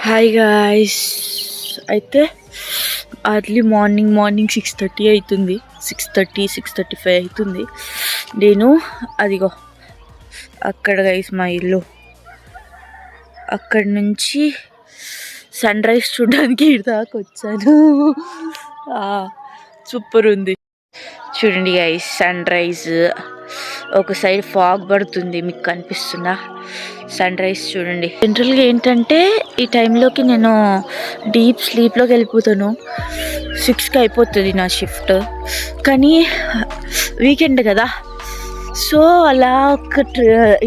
Hi guys. అయితే early morning 6:30 అవుతుంది. 6:35 అవుతుంది. నేను అదిగో అక్కడ గైస్ మా ఇల్లు, అక్కడి నుంచి సన్ రైజ్ చూడడానికి దాకా వచ్చాను. సూపర్ ఉంది చూడండి గైస్. సన్ రైజ్ ఒక సైడ్ ఫాగ్ పడుతుంది, మీకు కనిపిస్తుందా? సన్ రైజ్ చూడండి. జనరల్గా ఏంటంటే ఈ టైంలోకి నేను డీప్ స్లీప్లోకి వెళ్ళిపోతాను. 6కి అయిపోతుంది నా షిఫ్ట్, కానీ వీకెండ్ కదా, సో అలా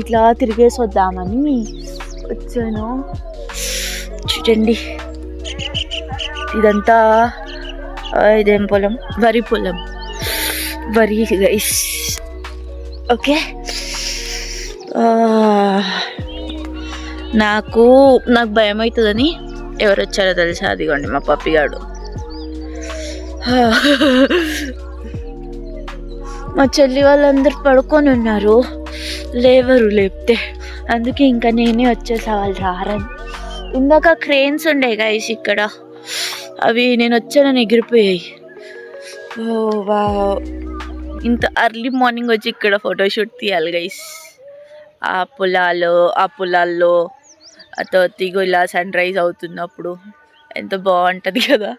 ఇట్లా తిరిగేసి వద్దామని వచ్చాను. చూడండి ఇదంతా ఇదేం పొలం, వరి పొలం, వరి గైస్. ఓకే, నాకు భయం అవుతుందని ఎవరు వచ్చారో తెలుసా? అదిగోండి మా పప్పిగాడు. మా చెల్లి వాళ్ళందరూ పడుకొని ఉన్నారు, లేవరు లేపితే, అందుకే ఇంకా నేనే వచ్చేసా వాళ్ళు రారని. ఇందాక క్రేన్స్ ఉండే గైస్ ఇక్కడ, అవి నేను వచ్చానని ఎగిరిపోయాయి. ఓ వా, ఇంత అర్లీ మార్నింగ్ వచ్చి ఇక్కడ ఫోటోషూట్ తీయాలి గైస్. ఆ పొలాల్లో అతోతిగో ఇలా సన్ రైజ్ అవుతున్నప్పుడు ఎంత బాగుంటుంది కదా,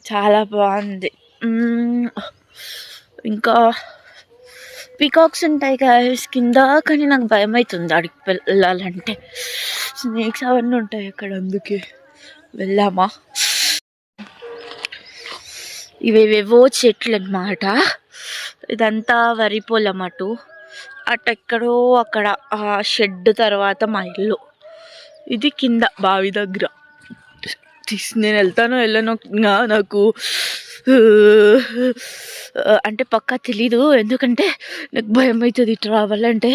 చాలా బాగుంది. ఇంకా పీకాక్స్ ఉంటాయి గైస్ కింద, కానీ నాకు భయం అవుతుంది అడిగి వెళ్ళాలంటే. స్నేక్స్ అవన్నీ ఉంటాయి అక్కడ, అందుకే వెళ్ళామా. ఇవేవేవో చెట్లు అన్నమాట. ఇదంతా వరి పొలం. అటెక్కడో అక్కడ ఆ షెడ్ తర్వాత మా ఇల్లు. ఇది కింద బావి దగ్గర. నేను వెళ్తానో వెళ్ళనో నాకు అంటే పక్కా తెలీదు, ఎందుకంటే నాకు భయం అవుతుంది ఇటు రావాలంటే.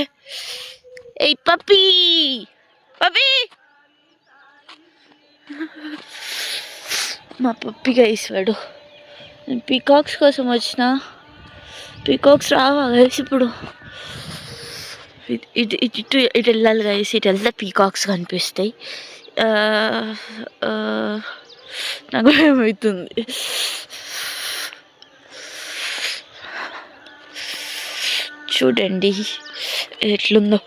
ఏయ్ పప్పీ, మా పప్పి గైస్ వాడు. నేను పీకాక్స్ కోసం వచ్చిన, పీకాక్స్ రావా గైస్ ఇప్పుడు? ఇటు వెళ్ళాలి గైస్, ఇటు వెళ్తే పీకాక్స్ కనిపిస్తాయి. నాకు ఏమవుతుంది. చూడండి ఎట్లుందో.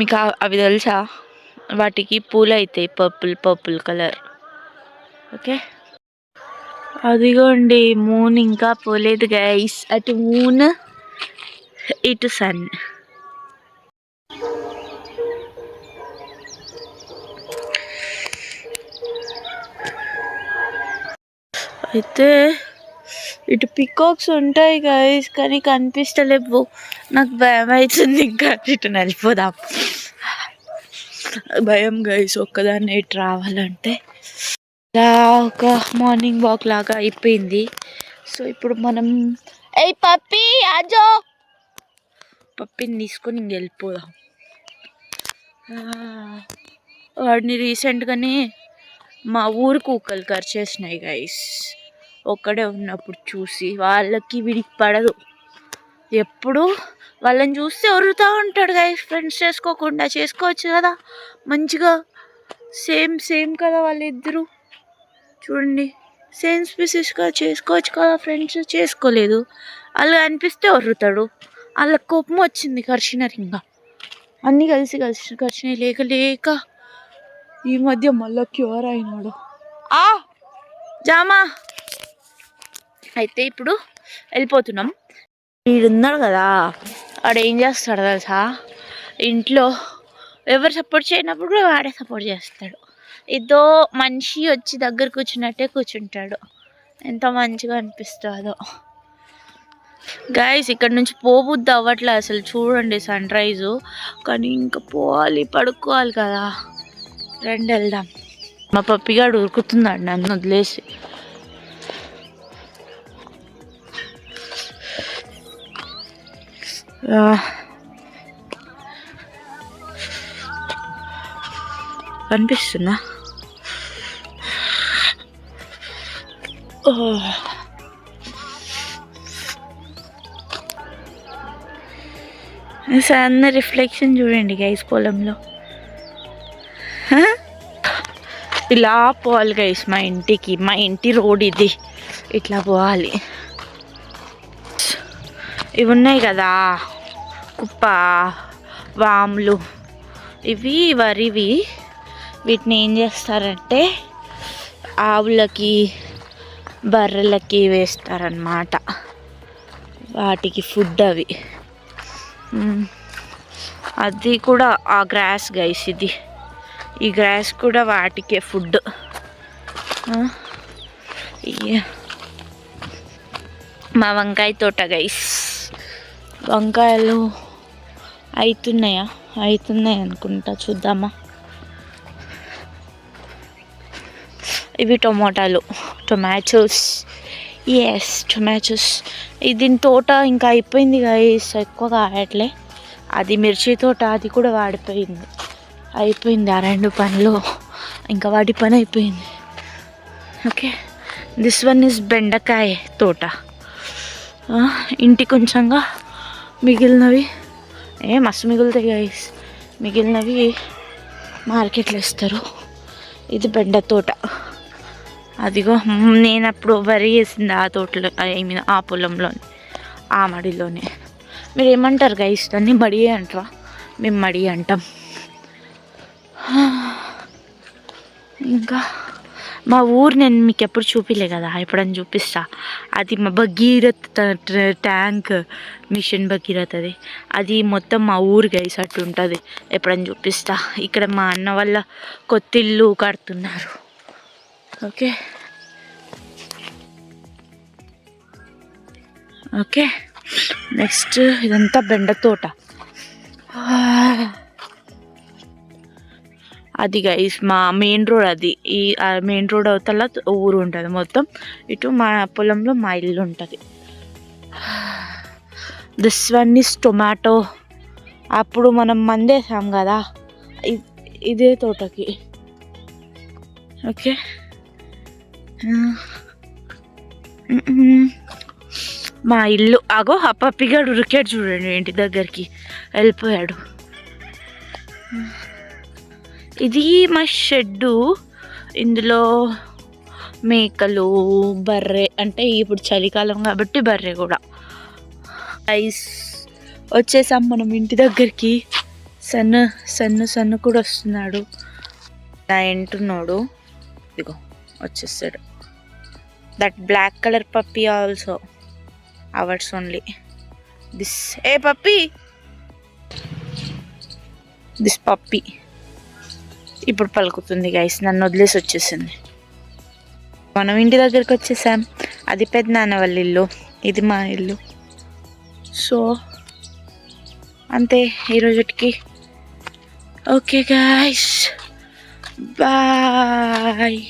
మీకు అవి తెలుసా? వాటికి పూలు అవుతాయి, పర్పుల్ కలర్. ఓకే, అదిగోండి మూన్ ఇంకా పోలేదు గైస్. అటు మూన్, ఇటు సన్. అయితే ఇటు పికాక్స్ ఉంటాయి గైస్, కానీ కనిపిస్తలేవు. నాకు భయం అవుతుంది, ఇంకా ఇటు వెళ్ళిపోదాం. భయం గైస్ ఒక్కదాన్ని ఇటు రావాలంటే. ఇలా ఒక మార్నింగ్ వాక్ లాగా అయిపోయింది. సో ఇప్పుడు మనం పప్పి ఆజో, పప్పిని తీసుకొని ఇంక వెళ్ళిపోదాం. వాడిని రీసెంట్గానే మా ఊరు కుక్కలు కరిచేసినాయి గైస్. ఒక్కడే ఉన్నప్పుడు చూసి, వాళ్ళకి వీడికి పడదు. ఎప్పుడు వాళ్ళని చూస్తే ఒరుతూ ఉంటాడు గైస్. ఫ్రెండ్స్ చేసుకోవచ్చు కదా మంచిగా. సేమ్ కదా వాళ్ళిద్దరూ. చూడండి, సేమ్ స్పీసీస్గా చేసుకోవచ్చు కదా ఫ్రెండ్స్. చేసుకోలేదు. వాళ్ళు అనిపిస్తే ఒర్రుతాడు. వాళ్ళకి కోపం వచ్చింది, కరిచినారు. ఇంకా అన్నీ కలిసి కరిచినాయి. లేక ఈ మధ్య మళ్ళీ క్యూర్ అయినాడు. జామా. అయితే ఇప్పుడు వెళ్ళిపోతున్నాం. వీడున్నాడు కదా, వాడు ఏం చేస్తాడు తెలుసా? ఇంట్లో ఎవరు సపోర్ట్ చేయనప్పుడు వాడే సపోర్ట్ చేస్తాడు. ఏదో మనిషి వచ్చి దగ్గర కూర్చున్నట్టే కూర్చుంటాడు. ఎంత మంచిగా అనిపిస్తుందో గైస్. ఇక్కడ నుంచి పోబుద్ది అవ్వట్లే అసలు. చూడండి సన్ రైజు, కానీ ఇంకా పోవాలి, పడుకోవాలి కదా. రండి వెళ్దాం. మా పప్పిగాడు ఉరుకుతున్నాడు నన్ను వదిలేసి. కనిపిస్తుందా? సన్న రిఫ్లెక్షన్ చూడండి గైస్ పొలంలో. ఇలా పోవాలి గైస్ మా ఇంటికి. మా ఇంటి రోడ్ ఇది, ఇట్లా పోవాలి. ఇవి ఉన్నాయి కదా కుప్ప, వాములు, ఇవి వరివి. వీటిని ఏం చేస్తారంటే ఆవులకి బర్రెలకి వేస్తారన్నమాట. వాటికి ఫుడ్ అవి. అది కూడా ఆ గ్రాస్ గైస్, ఇది ఈ గ్రాస్ కూడా వాటికే ఫుడ్. మా వంకాయ తోట గైస్. వంకాయలు అవుతున్నాయి అనుకుంటా, చూద్దామా. ఇవి టొమాటోస్. Yes, tomatoes. దీని తోట ఇంకా అయిపోయింది గైస్, ఎక్కువ కాయట్లే. అది మిర్చి తోట, అది కూడా అయిపోయింది. ఆ 2 పనులు ఇంకా వాటి పని అయిపోయింది. ఓకే, దిస్ వన్ ఇస్ బెండకాయ తోట. ఇంటి కొంచెంగా మిగిలినవి మస్తు మిగులుతాయి గైస్. మిగిలినవి మార్కెట్లో ఇస్తారు. ఇది బెండ తోట. అదిగో నేను అప్పుడు వరి వేసింది ఆ తోటలో, ఆ పొలంలోని, ఆ మడిలోనే. మీరు ఏమంటారు గైస్? దాన్ని మడి అంటారా? మేము మడి అంటాం. ఇంకా మా ఊరు నేను మీకు ఎప్పుడు చూపిలే కదా, ఎప్పుడని చూపిస్తా. అది మా భగీరథ ట్యాంక్ మిషన్ భగీరథ అది మొత్తం మా ఊరు గైస్ అట్టు ఉంటుంది. ఎప్పుడని చూపిస్తా. ఇక్కడ మా అన్న వాళ్ళ కొత్త ఇల్లు కడుతున్నారు. ఓకే ఓకే, నెక్స్ట్ ఇదంతా బెండ తోట. అది గైస్ మా మెయిన్ రోడ్. అది ఈ మెయిన్ రోడ్ అవతల ఊరు ఉంటుంది మొత్తం. ఇటు మా పొలంలో మా ఇల్లు ఉంటుంది. This one is tomato. అప్పుడు మనం మందేసాం కదా ఇదే తోటకి. ఓకే, మా ఇల్లు. అగో ఆ పప్పిగాడు ఉరికాడు చూడండి, ఇంటి దగ్గరికి వెళ్ళిపోయాడు. ఇది మా షెడ్డు. ఇందులో మేకలు, బర్రె, అంటే ఇప్పుడు చలికాలం కాబట్టి బర్రె కూడా. ఐస్ వచ్చేసాం మనం ఇంటి దగ్గరికి. సన్ను కూడా వస్తున్నాడు. నా ఎంటున్నాడు, ఇదిగో వచ్చేస్తాడు. That black colour puppy also ours only. This puppy ఇప్పుడు పలుకుతుంది గైస్. నన్ను వదిలేసి వచ్చేసింది. మనం ఇంటి దగ్గరికి వచ్చేసాం. అది పెద్దనాన్న వాళ్ళ ఇల్లు, ఇది మా ఇల్లు. సో అంతే ఈరోజుకి. Okay guys, bye.